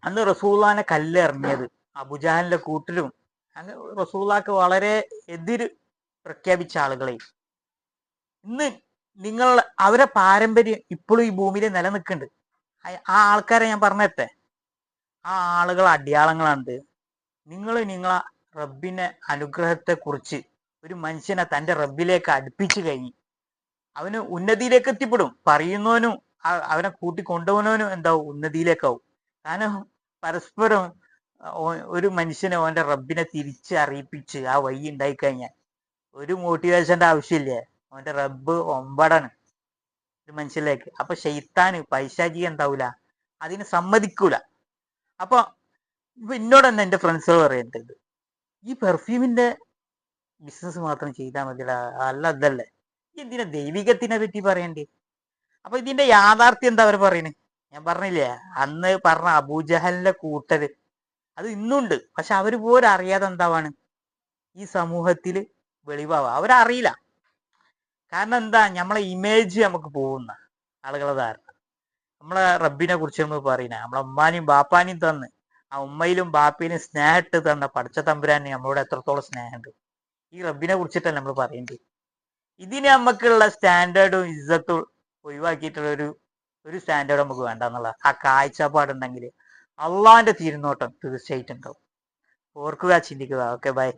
അന്ന് റസൂലുള്ളാഹിനെ കല്ലെറിഞ്ഞത് അബൂജഹലിന്റെ കൂട്ടിലും അങ്ങനെ റസൂലുള്ളാഹിക്ക് വളരെ എതിര് പ്രഖ്യാപിച്ച ആളുകളെ ഇന്ന് നിങ്ങൾ അവരെ പാരമ്പര്യം ഇപ്പോഴും ഈ ഭൂമിയിൽ നിലനിൽക്കുന്നുണ്ട്. ആ ആൾക്കാരെ ഞാൻ പറഞ്ഞത്തെ ആ ആളുകൾ അടയാളങ്ങളാണ്. നിങ്ങളെ റബ്ബിന്റെ അനുഗ്രഹത്തെ കുറിച്ച് ഒരു മനുഷ്യനെ തന്റെ റബ്ബിലേക്ക് അടുപ്പിച്ചു കഴിഞ്ഞ് അവന് ഉന്നതിയിലേക്ക് എത്തിപ്പെടും. പറയുന്നവനും അവനെ കൂട്ടി കൊണ്ടുപോകുന്നവനും എന്താവും ഉന്നതിയിലേക്കാവും. കാരണം പരസ്പരം ഒരു മനുഷ്യനെ അവന്റെ റബ്ബിനെ തിരിച്ച് അറിയിപ്പിച്ച് ആ വഴി ഉണ്ടായി കഴിഞ്ഞാൽ ഒരു മോട്ടിവേഷന്റെ ആവശ്യമില്ലേ. അവന്റെ റബ്ബ് ഒമ്പടാണ് ഒരു മനുഷ്യനിലേക്ക്. അപ്പൊ ശൈത്താന് പൈശാചിക എന്താവൂല, അതിന് സമ്മതിക്കൂല. അപ്പൊ ഇപ്പൊ എന്നോട് തന്നെ എന്റെ ഫ്രണ്ട്സുകൾ പറയുന്നുണ്ട്, ഈ പെർഫ്യൂമിന്റെ ബിസിനസ് മാത്രം ചെയ്താൽ മതിടാ, അല്ല അതല്ലേ എന്തിനാ ദൈവികത്തിനെ പറ്റി പറയണ്ടേ. അപ്പൊ ഇതിന്റെ യാഥാർത്ഥ്യം എന്താ അവർ പറയണേ? ഞാൻ പറഞ്ഞില്ലേ അന്ന് പറഞ്ഞ അബൂജഹലിന്റെ കൂട്ടര് അത് ഇന്നുണ്ട്. പക്ഷെ അവര് പോലും അറിയാതെ എന്താവാണ് ഈ സമൂഹത്തിൽ വെളിവാവുക. അവരറിയില്ല. കാരണം എന്താ, നമ്മളെ ഇമേജ് നമുക്ക് പോകുന്ന ആളുകളെ ധാരണ. നമ്മളെ റബ്ബിനെ കുറിച്ച് നമ്മൾ പറയുന്നത് നമ്മളെ ഉമ്മാനെയും ബാപ്പാനെയും തന്ന് ആ ഉമ്മയിലും ബാപ്പയിലും സ്നേഹം ഇട്ട് തന്ന പഠിച്ച തമ്പുരാനെ നമ്മളോട് എത്രത്തോളം സ്നേഹമുണ്ട്, ഈ റബ്ബിനെ കുറിച്ചിട്ടല്ല നമ്മൾ പറയേണ്ടത്. ഇതിന് നമുക്കുള്ള സ്റ്റാൻഡേർഡും ഇസ്സത്തും ഒഴിവാക്കിയിട്ടുള്ള ഒരു സ്റ്റാൻഡേർഡ് നമുക്ക് വേണ്ട എന്നുള്ള ആ കാഴ്ചപ്പാടുണ്ടെങ്കിൽ അള്ളാന്റെ തിരുനോട്ടം തീർച്ചയായിട്ടും ഉണ്ടാവും. ഓർക്കുക, ചിന്തിക്കുക. Okay, by.